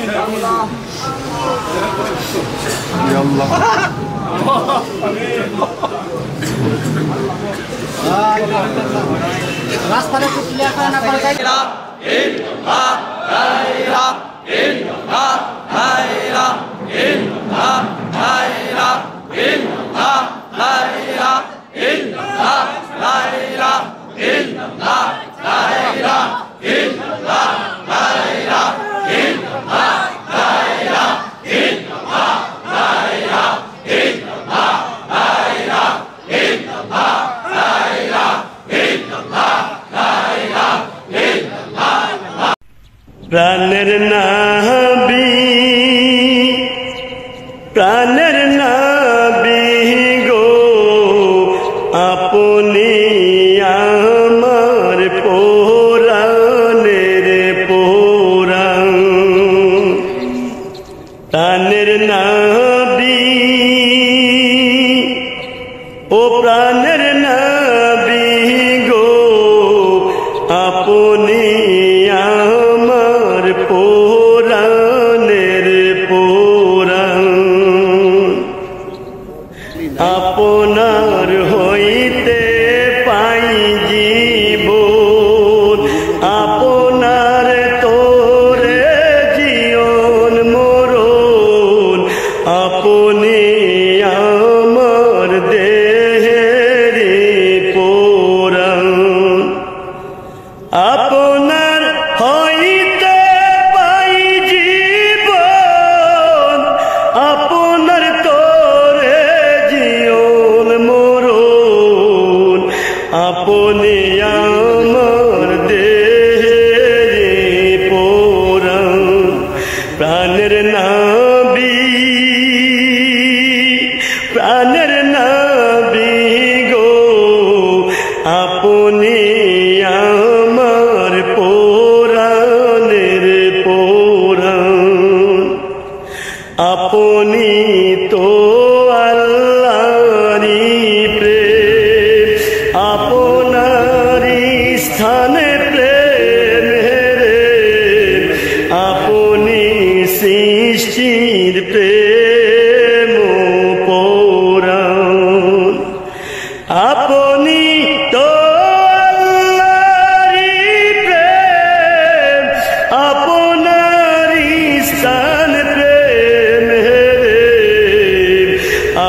Ya Allah. রাস্তাটা তো clear করে না পারে যাই প্রাণের নবী প্রাণের নবী গো আপনি আমার পরাণের পরাণ প্রাণের নবী ও প্রাণের নবী গো আপনি পরাণের পরাণ আপনার হইতে পাই জীবন আপনার তোরে জীবন মরণ আপনি আমার দেহের পরাণ আপনার হইতে পাই জীবন আপনার তোরে জীবন মরণ আপনি আমার দেহের পরাণ প্রাণের নবী প্রাণের নবী গো আপনি আমার পরাণের পরাণ আপনি তো আল্লাহরই প্রেম আপনারই স্থানে প্রেম রে আপনি সৃষ্টির প্রেম পরাণ আপনি তো আল্লাহরই প্রেম আপনারই স্থান প্রেম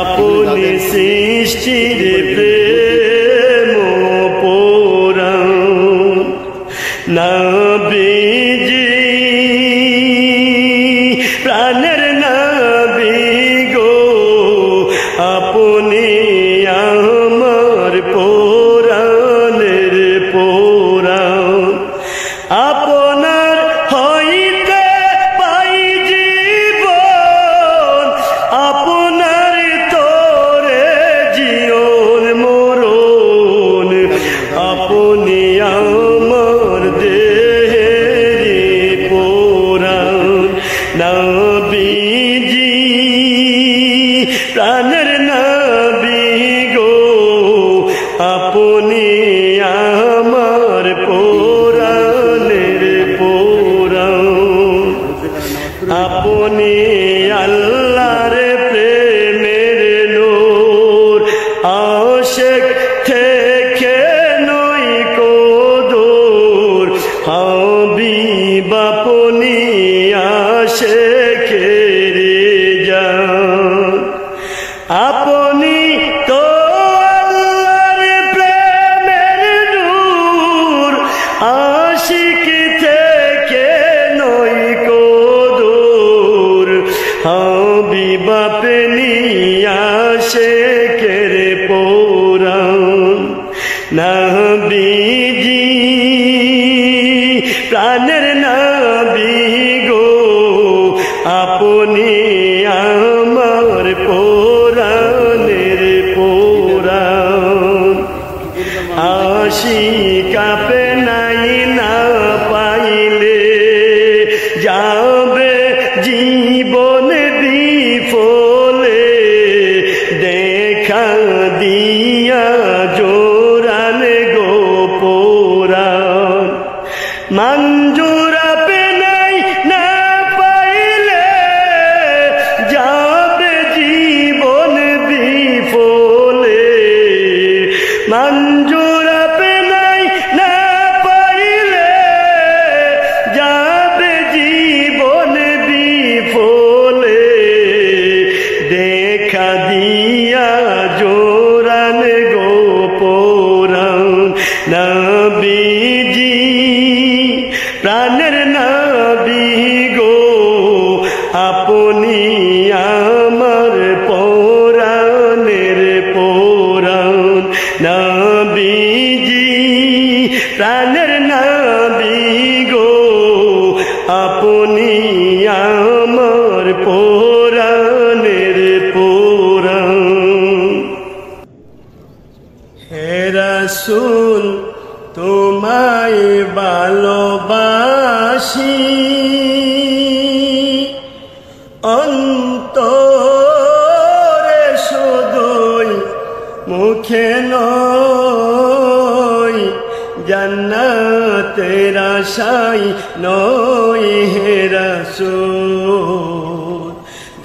আপনি সৃষ্টির প্রেম পরাণ নবীজি প্রাণের নবী গো আপনি আমার পরাণের পরাণ আপনার হইতে পাই জীবন আপনার তোরে জীবন মরণ আপনি আমার দেহের পরাণ নবীজি প্রাণের নবী গো আপনি আমার পরাণের পরাণ আপনি আল্লাহর প্রেমের নূর আশিক থেকে নয় কো দূর হাবিব আপনি আশিকের জান আপনি তো আল্লাহর প্রেমের নূর আশিক থেকে নয় কো দূর হাবিব আপনি আশিকের পরাণ নবীজি প্রাণের নবী গো আপনি আমার পরাণের পরাণ আশিক আপনাই না পাইলে যাবে জীবন বিফলে দেখা দিয়া জোরান গো পরাণ মঞ্জুর আপনাই না পাইলে আপনি আমার পরাণের পরাণ নবীজি প্রাণের নবী গো আপনি আমার পরাণের পরাণ হে রাসূল তোমায় ভালোবাসি অন্তরে শুধুই মুখে নয় জান্নাতের আশায় নয় হে রাসূল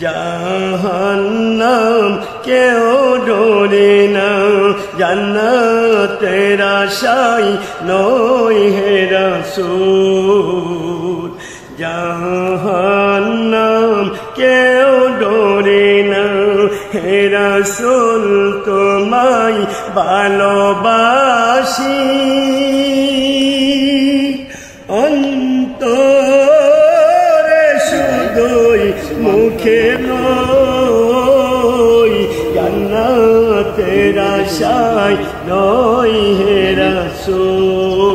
জাহান্নাম কেউ ডরে না জান্নাতের আশায় নয় হে রাসূল জাহান্নাম কেউ ডরে না হে রাসূল তোমায় ভালোবাসি অন্তরে শুধুই মুখে নয় জান্নাতের আশায় নয় হে রাসূল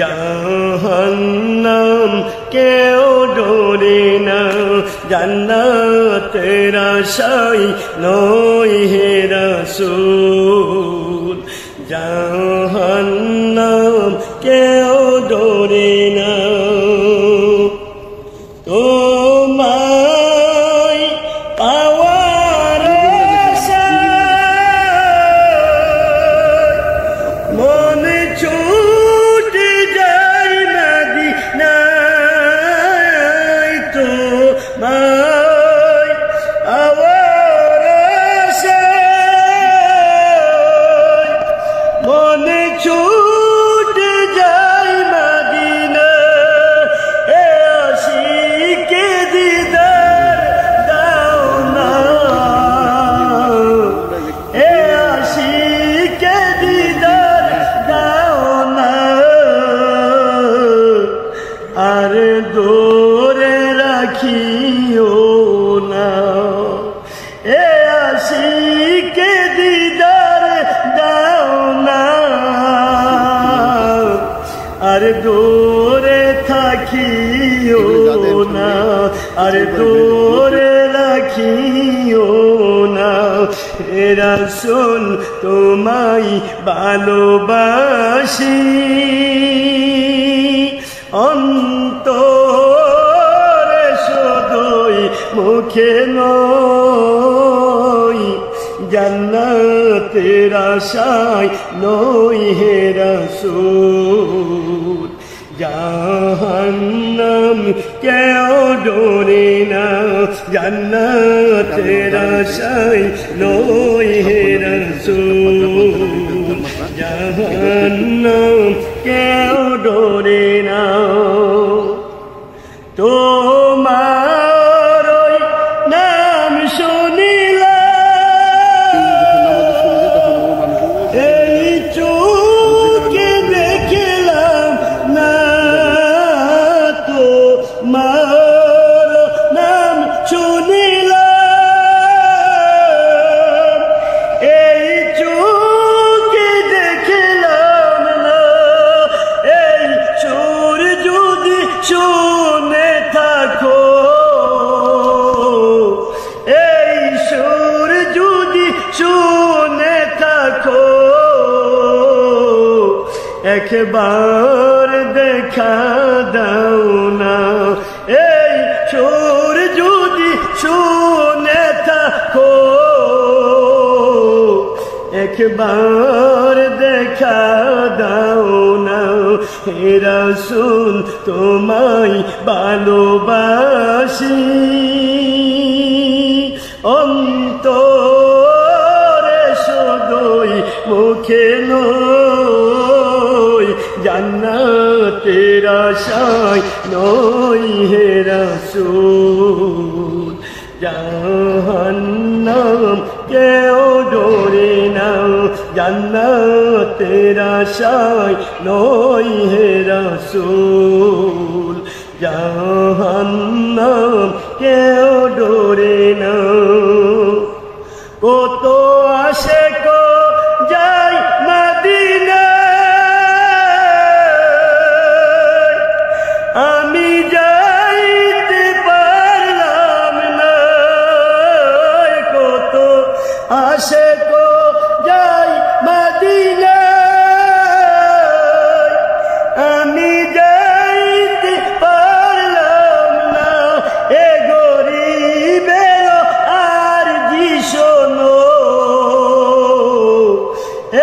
জাহান্নাম কেউ ডরে না জান্নাতের আশায় নয় হে রাসূল জাহান্নাম কেউ ডরে না তোমায় পাওয়ার আশায় মনে ছুটে যায় মদিনায় তোমায় পাওয়ার আশায় মনে ছুটে যায় মদিনা এ আশিকে দিদার দাও না এ আশিকে দিদার দাও না আর দূরে রাখিও না এ আশিকে দিদার দাও না আর দূরে থাকিও না আর দূরে রাখিও না হে রাসূল তোমায় ভালোবাসি অন্তরে শুধুই মুখে নয় জান্নাতের আশায় নয় হে রাসূল জাহান্নাম কেউ ডরে না জান্নাতের আশায় নয় হে রাসূল জাহান্নাম কেউ ডরে না তোমার ওই নাম শুনিলাম এই চোখে দেখলাম না তোমার নাম শুনিলাম এই চোখে দেখলাম না এই সুর যদি শুনে থাকো এই সুর যদি শুনে থাকো একবার দেখা দাও না এই সুর যদি শুনে থাকো একবার দেখা দাও না হে রাসূল তোমায় ভালোবাসি অন্তরে শুধুই মুখে নয় জান্নাতের আশায় নয় হে রাসূল জাহান্নাম কেউ ডরে না জান্নাতের আশায় নয় হে রাসূল জাহান্নাম নাম কেউ ডোরে না। কত আসে কো যাই মদিনায়, আমি যাইতে পারলাম না। কত আসে কো যাই মদিনায়, আমি যাইতে পারলাম না। এ গরিবের আর জি শোনো,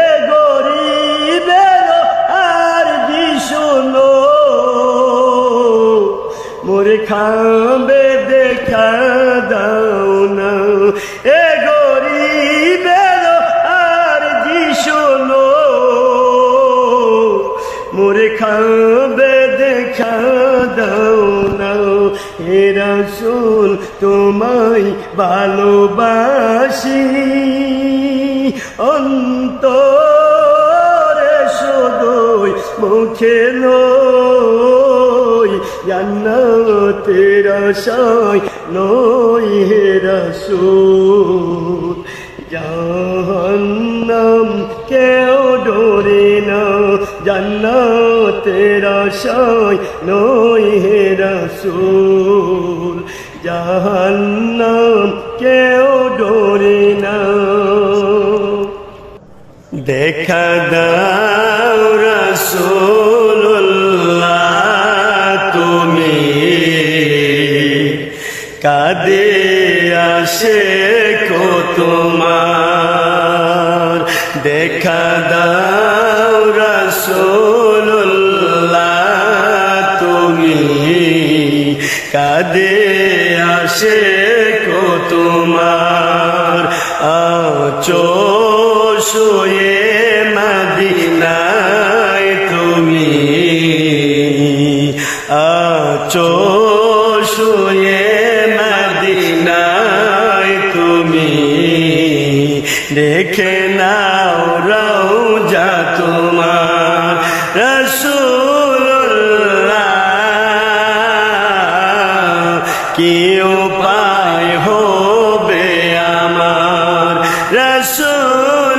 এ গরিবের আর জি শোনো, মোরে খাবে দেখা দাও না। এ গরিবের আর জি শোনো, মোরে খাবে দেখা দাও না। হে রাসূল তোমায় ভালোবাসি, অন্তরে শুধুই মুখে নয়, জান্নাতের আশায় নয় হে রাসূল। জাহান্নাম কেউ ডোরে না, জান্নাতের আশায় নয় হে রাসূল। জাহান্নাম কেউ ডোরে না। দেখা দাও রাসূলুল্লাহ তুমি, কাঁদে আসে কো তোমার। দেখা দাও রাসূলুল্লাহ তুমি, কাঁদে আসে কো তোমার। আচো শুয়ে মদিনায় তুমি, আচো শুয়ে মদিনায় তুমি, দেখে নাও রওজা তোমার। রাসূলুল্লাহ কি উপায় হবে আমার, রাসূলুল্লাহ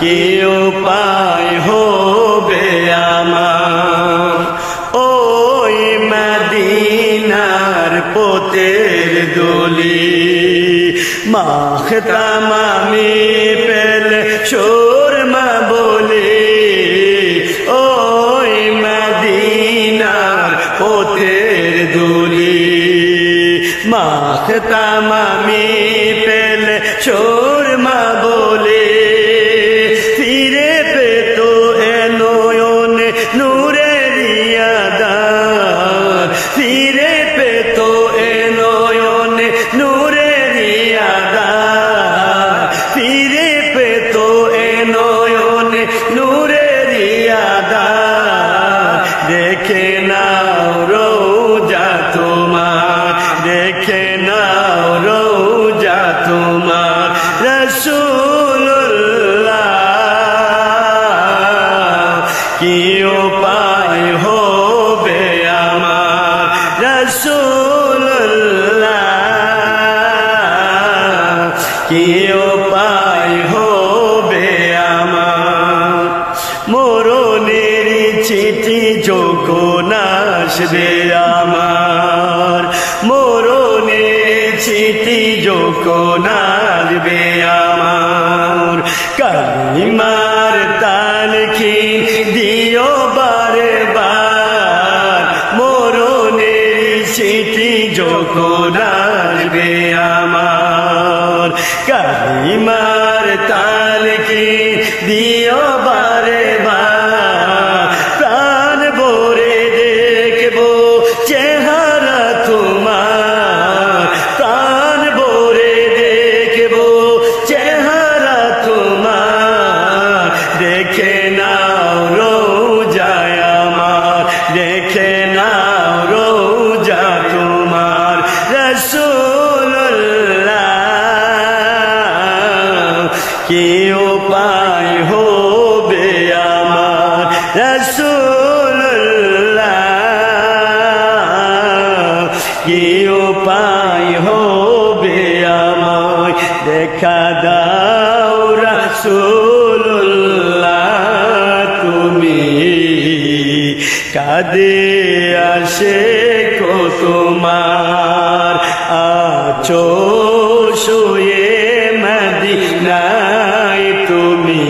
কি উপায় হবে আমার। ওই মদিনার পথের দলি, মাখতাম আমি পেলে সুরমা বলি। ওই মদিনার পথের দলি, মাখতাম আমি পেলে সুরমা বলি। ফিরে পেত এ নয়নে নূরের আধার, ফিরে পেত এ নয়নে নূরের আধার, ফিরে পেত এ নয়নে নূরের আধার। দেখে নাও রওজা তোমার, দেখে নাও রওজা তোমার। রাসূলুল্লাহ কি উপায় হবে আমার, রাসূলুল্লাহ কি উপায় হবে আমার। মরণের চিঠি যখন আসবে আমার, মরণের চিঠি যখন আসবে আমার। কালিমার তালখিন দিও বারে বার, মরণের চিঠি যখন আসবে আমার। কালিমার তালখিন দিও বারে বার, প্রাণ ভরে দেখবো চেহারা তোমার, প্রাণ ভরে দেখবো চেহারা তোমার। দেখে নাও রওজায় আমার, দেখে নাও রওজা তোমার। রাসূলুল্লাহ কি উপায় হবে আমার, রাসূলুল্লাহ কি উপায় হবে আমায় দেখা দাও রাসূলুল্লাহ তুমি কাঁদে আশিক তোমার আছো শুয়ে মদিনায় তুমি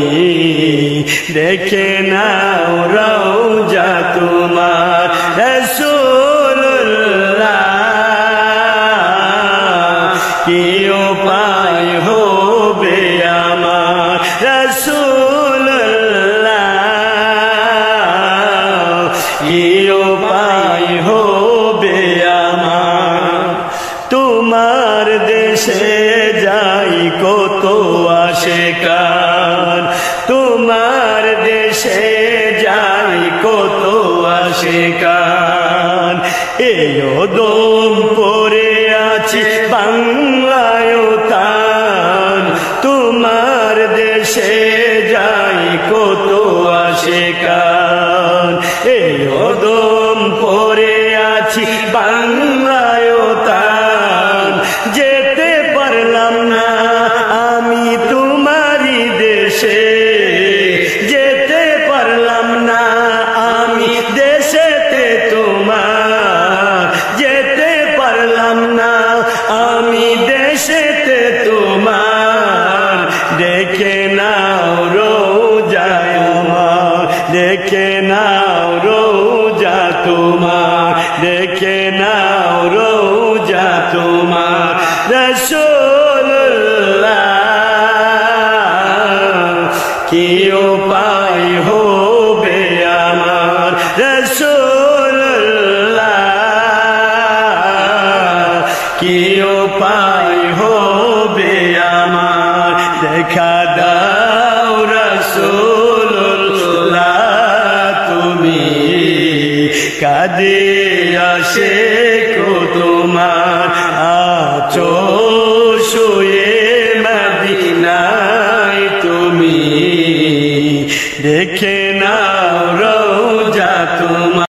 দেখে নাও রওজা তোমার রাসূলুল্লাহ কি উপায় হবে আমার রাসূলুল্লাহ কি উপায় হবে আমার তোমার দেশে যাই কত আশিকান তোমার দেশে যাই কত আশিকান এই দম পড়ে আছি বাংলায় তান তোমার দেশে যাই কত আশিকান এই দম পড়ে আছি বাংলায় তান যেতে পারলাম না আমি তোমারই দেশে যেতে পারলাম না আমি দেশেতে তোমার যেতে পারলাম না আমি দেশেতে তোমার দেখে নাও রোজায় আমার দেখে নাও রোজা তোমার দেখে নাও রোজা তোমার রাসূলুল্লাহ কি উপায় হবে আমার রাসূলুল্লাহ কি উপায় হবে আমার দেখা দাও রাসূলুল্লাহ তুমি কাঁদে আশিক তোমার আছো